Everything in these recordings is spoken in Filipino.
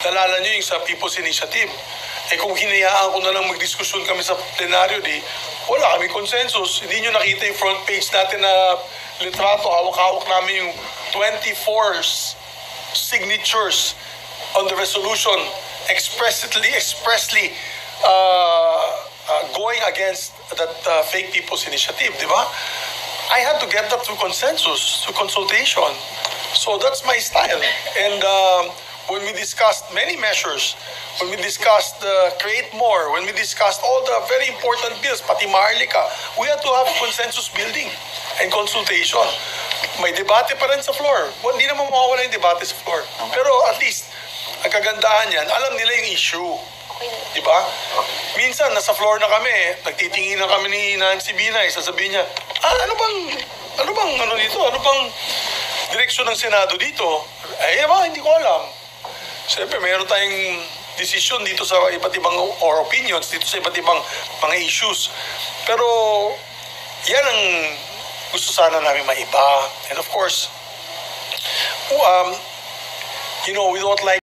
nalala nyo yung sa People's Initiative. Eh kung hinayaan ko na lang magdiskusyon kami sa plenaryo, wala kami consensus. Hindi nyo nakita yung front page natin na litrato. Hawak-hawak namin yung 24 signatures on the resolution expressly going against that fake People's Initiative, di ba? I had to get that through consensus, through consultation. So that's my style. And when we discussed many measures, when we discussed Create More, when we discussed all the very important bills, pati Maharlika, we had to have consensus building and consultation. May debate pa rin sa floor. Hindi naman mawawala yung debate sa floor. Pero at least, ang kagandahan yan, alam nila yung issue. Diba? Minsan, nasa floor na kami, nagtitingin na kami ni Nancy Binay, sasabihin niya, ano bang direksyon ng Senado dito? Hindi ko alam. Siyempre, mayroon tayong decision dito sa iba't ibang or opinions dito sa iba't ibang mga issues. Pero, yan ang gusto sana namin maiba. And of course, we don't like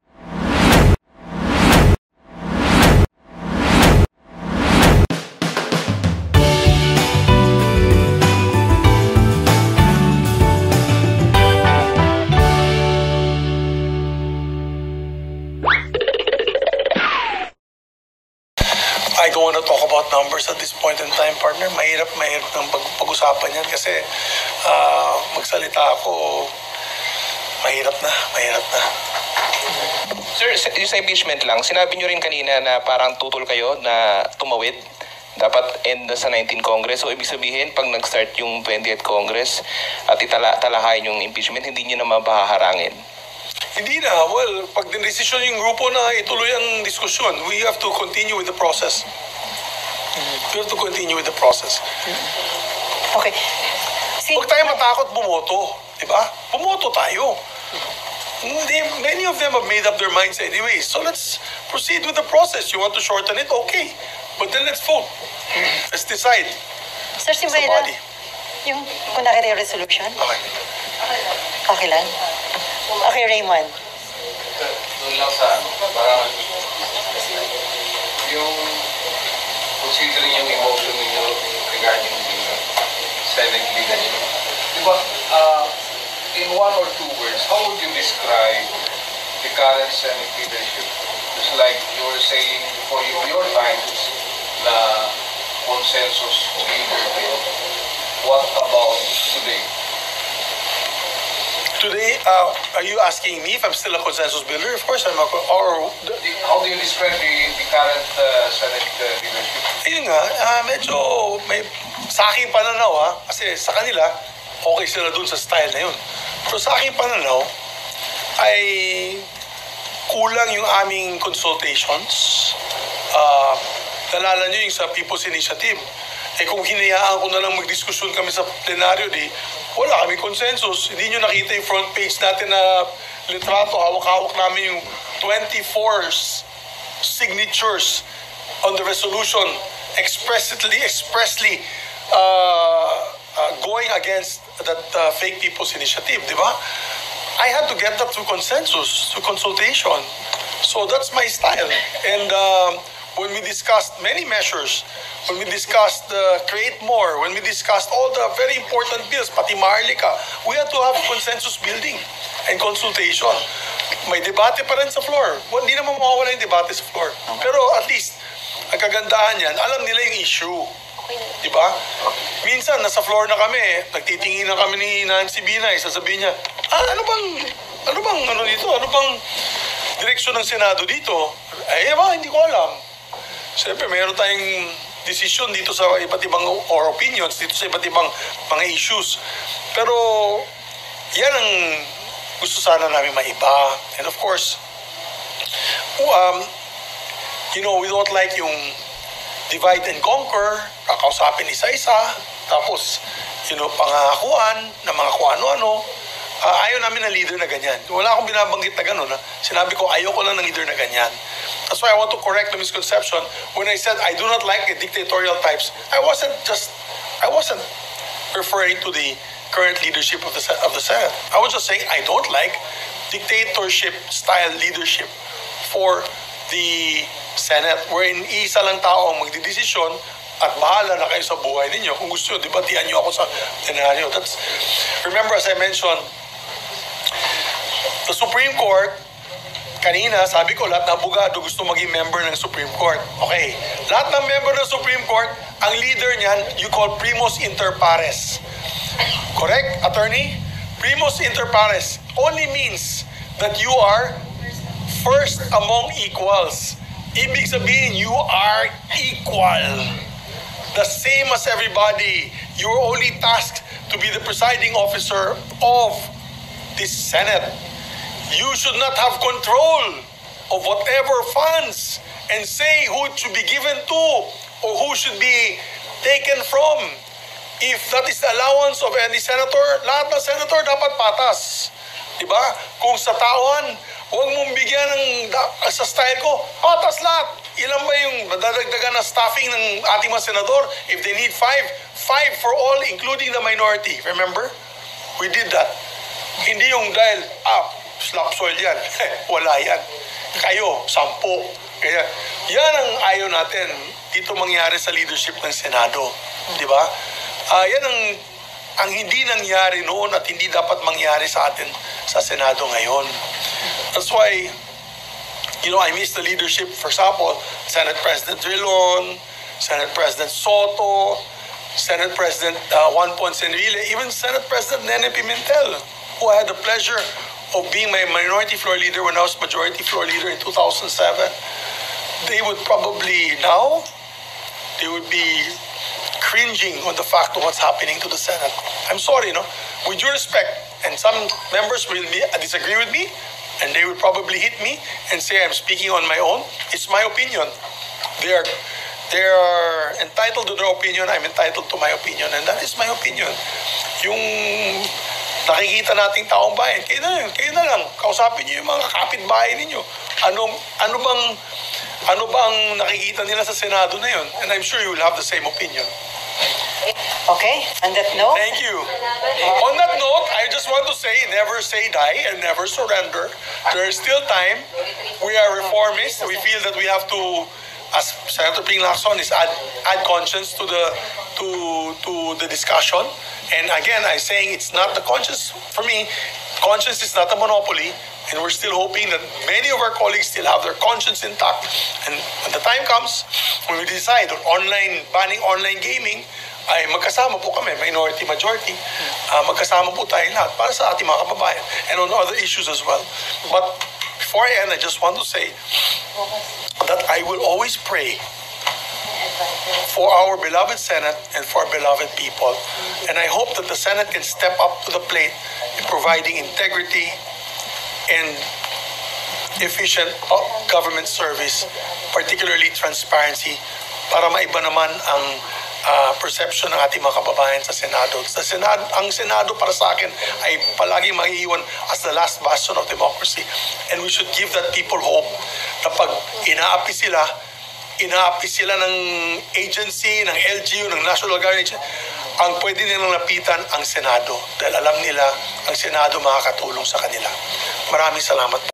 I don't want to talk about numbers at this point in time, partner. Mahirap ng pag-usapan yan kasi magsalita ako, mahirap na. Sir, yung sa impeachment lang, sinabi nyo rin kanina na parang tutol kayo na tumawid. Dapat end sa 19 Congress. So, ibig sabihin, pag nag-start yung 20th Congress at italahayin yung impeachment, hindi nyo na mapaharangin. Hindi na. Well, pag din-desisyon yung grupo na ituloy ang diskusyon, we have to continue with the process. Okay. Huwag tayo matakot bumoto. Diba? Bumoto tayo. Many of them have made up their minds anyway. So let's proceed with the process. You want to shorten it? Okay. But then let's vote. Let's decide. Sir, si Mayra, yung kung nakita yung resolution? Okay. Okay lang? Okay, Raymond. Doon lang sa parang yung considering yung emotion ninyo regarding the Senate leadership. Diba, in one or two words, how would you describe the current Senate leadership? Just like you were saying before your times na consensus leader kayo. What about today? Today, are you asking me if I'm still a consensus builder? Of course, I'm a... How do you describe the current Senate leadership? Ayun nga, medyo may... Sa aking pananaw, kasi sa kanila, okay sila dun sa style na yun. Pero sa aking pananaw, ay kulang yung aming consultations. Nalala nyo yung sa People's Initiative. Eh kung hinayaan ko na lang magdiskusyon kami sa plenaryo, wala kami consensus. Hindi nyo nakita yung front page natin na litrato. Hawak-hawak namin yung 24 signatures on the resolution expressly going against that fake People's Initiative, di ba? I had to get that through consensus, through consultation. So that's my style. And when we discussed many measures, when we discussed Create More, when we discussed all the very important bills, pati Maharlika, we had to have consensus building and consultation. May debate pa rin sa floor. Hindi naman mawawala yung debate sa floor. Pero at least, ang kagandahan yan, alam nila yung issue. Diba? Minsan, nasa floor na kami, nagtitingin na kami ni Nancy Binay, sasabihin niya, ano bang direksyon ng Senado dito? Hindi ko alam. Siyempre, mayroon tayong decision dito sa iba't ibang or opinions dito sa iba't ibang mga issues. Pero, yan ang gusto sana namin maiba. And of course, we don't like yung divide and conquer, kakausapin isa-isa, tapos, pangakuan na mga kung ano-ano. Ayaw namin ng leader na ganyan. Wala akong binabanggit na gano'n. Sinabi ko, ayaw ko lang ng leader na ganyan. That's why I want to correct the misconception. When I said I do not like the dictatorial types, I wasn't referring to the current leadership of the Senate. I was just saying I don't like dictatorship-style leadership for the Senate, wherein isa lang tao ang magdidesisyon at bahala na kayo sa buhay ninyo. Kung gusto nyo, debatihan nyo ako sa plenaryo. Remember, as I mentioned, the Supreme Court, kanina, sabi ko, lahat ng abogado gusto maging member ng Supreme Court. Okay. Lahat ng member ng Supreme Court, ang leader niyan, you call primus inter pares. Correct, attorney? Primus inter pares only means that you are first among equals. Ibig sabihin, you are equal. The same as everybody. You are only tasked to be the presiding officer of this Senate. You should not have control of whatever funds and say who it should be given to or who should be taken from. If that is the allowance of any senator, lahat ng senator dapat patas. Diba? Kung sa tauhan, huwag mong bigyan sa style ko, patas lahat. Ilan ba yung dadagdagan na staffing ng ating mga senador? If they need 5 for all, including the minority. Remember? We did that. Hindi yung dahil, slap soil yan. Wala yan. Kayo, 10. Kaya, yan ang ayaw natin dito mangyari sa leadership ng Senado. Di ba? Yan ang hindi nangyari noon at hindi dapat mangyari sa atin sa Senado ngayon. That's why, I miss the leadership, for example, Senate President Drilon, Senate President Soto, Senate President Juan Ponce Enrile, even Senate President Nene Pimentel, who I had the pleasure of being my minority floor leader when I was majority floor leader in 2007. They would probably now, they would be cringing on the fact of what's happening to the Senate. I'm sorry, with due respect, and some members will disagree with me, and they will probably hit me and say I'm speaking on my own. It's my opinion. They are entitled to their opinion. I'm entitled to my opinion, and that is my opinion. Yung nakikita nating taong bayan, kayo na lang, kausapin niyo yung mga kapitbahay ninyo. Ano bang nakikita nila sa Senado na yun? And I'm sure you will have the same opinion. Okay, on that note, Thank you. On that note, I just want to say, never say die and never surrender. There is still time. We are reformists. We feel that we have to, as Senator Ping Lacson is add conscience to the discussion. And again, I'm saying it's not the conscience. For me, conscience is not a monopoly. And we're still hoping that many of our colleagues still have their conscience intact. And when the time comes, when we decide on banning online gaming, ay magkasama po kami, minority, majority, magkasama po tayo lahat para sa ating mga kababayan and on other issues as well. But before I end, I just want to say that I will always pray for our beloved Senate and for our beloved people. And I hope that the Senate can step up to the plate in providing integrity and efficient government service, particularly transparency, para maiba naman ang perception ng ating mga kababayan sa Senado. Ang Senado para sa akin ay palaging maiiwan as the last bastion of democracy. And we should give that people hope na pag inaapi sila ng agency, ng LGU, ng National Guard, ang pwede nilang lapitan ang Senado. Dahil alam nila ang Senado makakatulong sa kanila. Maraming salamat.